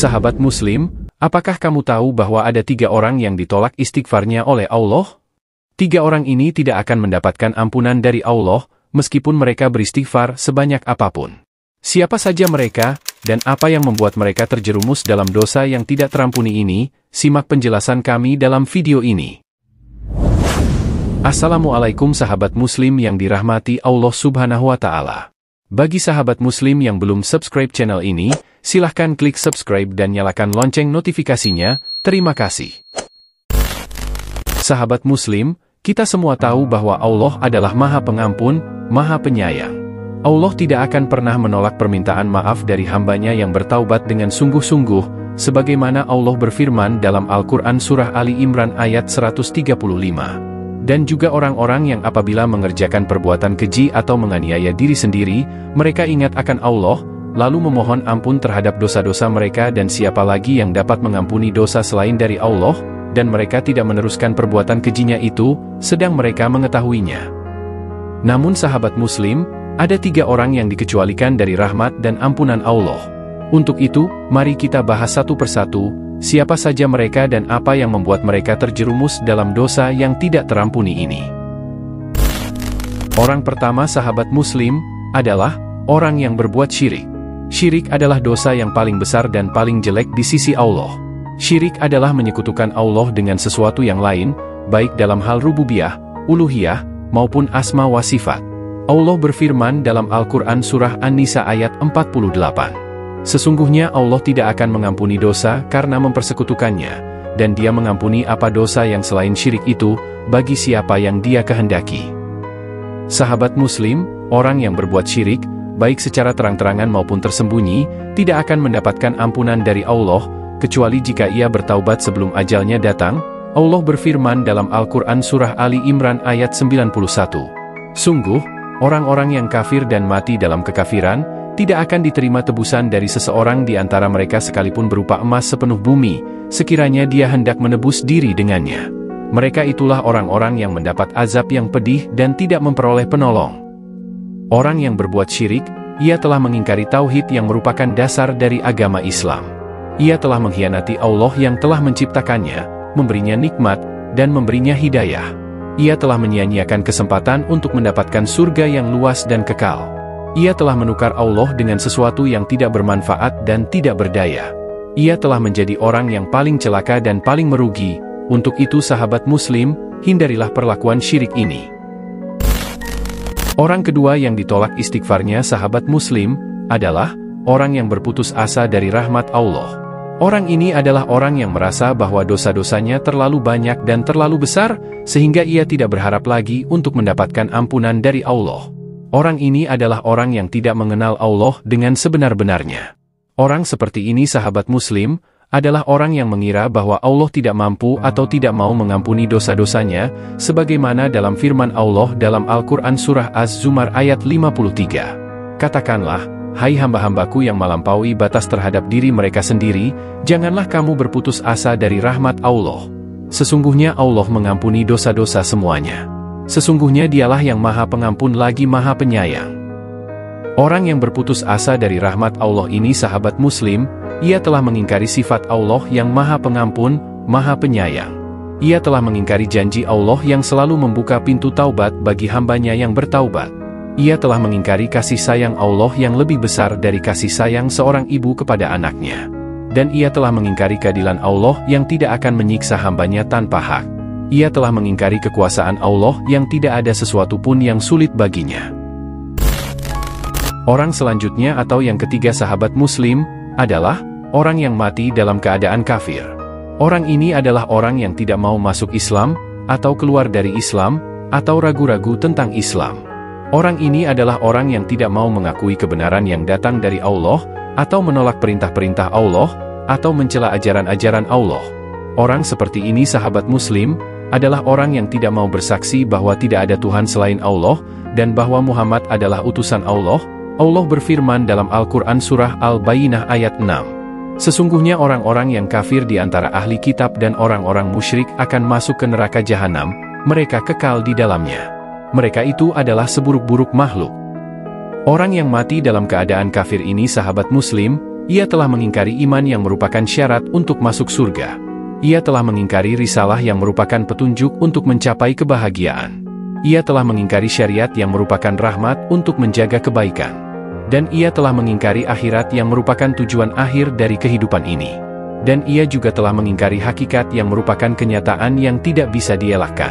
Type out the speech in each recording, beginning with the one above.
Sahabat Muslim, apakah kamu tahu bahwa ada 3 orang yang ditolak istighfarnya oleh Allah? 3 orang ini tidak akan mendapatkan ampunan dari Allah, meskipun mereka beristighfar sebanyak apapun. Siapa saja mereka, dan apa yang membuat mereka terjerumus dalam dosa yang tidak terampuni ini? Simak penjelasan kami dalam video ini. Assalamualaikum sahabat Muslim yang dirahmati Allah Subhanahu wa Ta'ala. Bagi sahabat Muslim yang belum subscribe channel ini, silahkan klik subscribe dan nyalakan lonceng notifikasinya. Terima kasih. Sahabat Muslim, kita semua tahu bahwa Allah adalah Maha Pengampun, Maha Penyayang. Allah tidak akan pernah menolak permintaan maaf dari hambanya yang bertaubat dengan sungguh-sungguh, sebagaimana Allah berfirman dalam Al-Quran Surah Ali Imran ayat 135. Dan juga orang-orang yang apabila mengerjakan perbuatan keji atau menganiaya diri sendiri, mereka ingat akan Allah, lalu memohon ampun terhadap dosa-dosa mereka, dan siapa lagi yang dapat mengampuni dosa selain dari Allah, dan mereka tidak meneruskan perbuatan kejinya itu, sedang mereka mengetahuinya. Namun sahabat Muslim, ada 3 orang yang dikecualikan dari rahmat dan ampunan Allah. Untuk itu, mari kita bahas satu persatu, siapa saja mereka dan apa yang membuat mereka terjerumus dalam dosa yang tidak terampuni ini. Orang pertama sahabat Muslim, adalah orang yang berbuat syirik. Syirik adalah dosa yang paling besar dan paling jelek di sisi Allah. Syirik adalah menyekutukan Allah dengan sesuatu yang lain, baik dalam hal rububiyah, uluhiyah, maupun asma wa sifat. Allah berfirman dalam Al-Quran Surah An-Nisa ayat 48. Sesungguhnya Allah tidak akan mengampuni dosa karena mempersekutukannya, dan Dia mengampuni apa dosa yang selain syirik itu, bagi siapa yang Dia kehendaki. Sahabat Muslim, orang yang berbuat syirik, baik secara terang-terangan maupun tersembunyi, tidak akan mendapatkan ampunan dari Allah, kecuali jika ia bertaubat sebelum ajalnya datang. Allah berfirman dalam Al-Quran Surah Ali Imran ayat 91. Sungguh, orang-orang yang kafir dan mati dalam kekafiran, tidak akan diterima tebusan dari seseorang di antara mereka sekalipun berupa emas sepenuh bumi, sekiranya dia hendak menebus diri dengannya. Mereka itulah orang-orang yang mendapat azab yang pedih dan tidak memperoleh penolong. Orang yang berbuat syirik, ia telah mengingkari tauhid yang merupakan dasar dari agama Islam. Ia telah mengkhianati Allah yang telah menciptakannya, memberinya nikmat, dan memberinya hidayah. Ia telah menyia-nyiakan kesempatan untuk mendapatkan surga yang luas dan kekal. Ia telah menukar Allah dengan sesuatu yang tidak bermanfaat dan tidak berdaya. Ia telah menjadi orang yang paling celaka dan paling merugi. Untuk itu sahabat Muslim, hindarilah perlakuan syirik ini. Orang kedua yang ditolak istighfarnya sahabat Muslim, adalah orang yang berputus asa dari rahmat Allah. Orang ini adalah orang yang merasa bahwa dosa-dosanya terlalu banyak dan terlalu besar, sehingga ia tidak berharap lagi untuk mendapatkan ampunan dari Allah. Orang ini adalah orang yang tidak mengenal Allah dengan sebenar-benarnya. Orang seperti ini sahabat Muslim, adalah orang yang mengira bahwa Allah tidak mampu atau tidak mau mengampuni dosa-dosanya, sebagaimana dalam firman Allah dalam Al-Quran Surah Az-Zumar ayat 53. Katakanlah, hai hamba-hambaku yang melampaui batas terhadap diri mereka sendiri, janganlah kamu berputus asa dari rahmat Allah. Sesungguhnya Allah mengampuni dosa-dosa semuanya. Sesungguhnya Dialah yang Maha Pengampun lagi Maha Penyayang. Orang yang berputus asa dari rahmat Allah ini sahabat Muslim, ia telah mengingkari sifat Allah yang Maha Pengampun, Maha Penyayang. Ia telah mengingkari janji Allah yang selalu membuka pintu taubat bagi hambanya yang bertaubat. Ia telah mengingkari kasih sayang Allah yang lebih besar dari kasih sayang seorang ibu kepada anaknya. Dan ia telah mengingkari keadilan Allah yang tidak akan menyiksa hambanya tanpa hak. Ia telah mengingkari kekuasaan Allah yang tidak ada sesuatu pun yang sulit baginya. Orang selanjutnya atau yang ketiga sahabat Muslim, adalah orang yang mati dalam keadaan kafir. Orang ini adalah orang yang tidak mau masuk Islam, atau keluar dari Islam, atau ragu-ragu tentang Islam. Orang ini adalah orang yang tidak mau mengakui kebenaran yang datang dari Allah, atau menolak perintah-perintah Allah, atau mencela ajaran-ajaran Allah. Orang seperti ini sahabat Muslim, adalah orang yang tidak mau bersaksi bahwa tidak ada Tuhan selain Allah, dan bahwa Muhammad adalah utusan Allah. Allah berfirman dalam Al-Quran Surah Al-Bayyinah ayat 6. Sesungguhnya orang-orang yang kafir di antara ahli kitab dan orang-orang musyrik akan masuk ke neraka jahanam, mereka kekal di dalamnya. Mereka itu adalah seburuk-buruk makhluk. Orang yang mati dalam keadaan kafir ini sahabat Muslim, Ia telah mengingkari iman yang merupakan syarat untuk masuk surga. Ia telah mengingkari risalah yang merupakan petunjuk untuk mencapai kebahagiaan. Ia telah mengingkari syariat yang merupakan rahmat untuk menjaga kebaikan. Dan ia telah mengingkari akhirat yang merupakan tujuan akhir dari kehidupan ini. Dan ia juga telah mengingkari hakikat yang merupakan kenyataan yang tidak bisa dielakkan.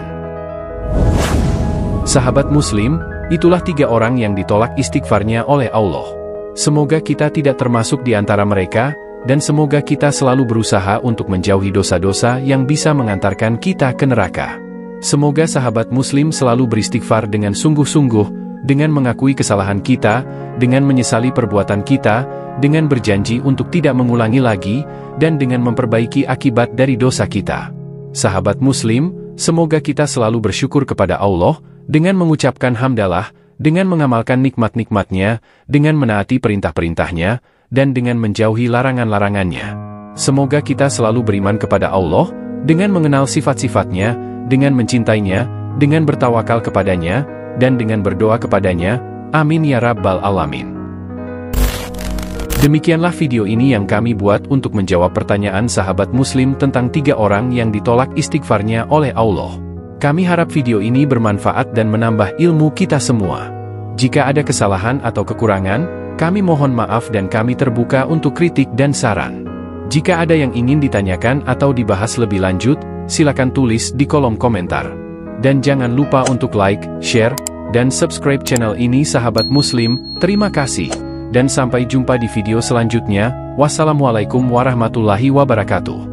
Sahabat Muslim, itulah 3 orang yang ditolak istighfarnya oleh Allah. Semoga kita tidak termasuk di antara mereka, dan semoga kita selalu berusaha untuk menjauhi dosa-dosa yang bisa mengantarkan kita ke neraka. Semoga sahabat Muslim selalu beristighfar dengan sungguh-sungguh, dengan mengakui kesalahan kita, dengan menyesali perbuatan kita, dengan berjanji untuk tidak mengulangi lagi, dan dengan memperbaiki akibat dari dosa kita. Sahabat Muslim, semoga kita selalu bersyukur kepada Allah, dengan mengucapkan hamdalah, dengan mengamalkan nikmat-nikmatnya, dengan menaati perintah-perintahnya, dan dengan menjauhi larangan-larangannya. Semoga kita selalu beriman kepada Allah, dengan mengenal sifat-sifatnya, dengan mencintainya, dengan bertawakal kepadanya, dan dengan berdoa kepadanya. Amin ya Rabbal Alamin. Demikianlah video ini yang kami buat untuk menjawab pertanyaan sahabat Muslim tentang 3 orang yang ditolak istighfarnya oleh Allah. Kami harap video ini bermanfaat dan menambah ilmu kita semua. Jika ada kesalahan atau kekurangan, kami mohon maaf dan kami terbuka untuk kritik dan saran. Jika ada yang ingin ditanyakan atau dibahas lebih lanjut, silakan tulis di kolom komentar. Dan jangan lupa untuk like, share, dan subscribe channel ini sahabat Muslim. Terima kasih. Dan sampai jumpa di video selanjutnya. Wassalamualaikum warahmatullahi wabarakatuh.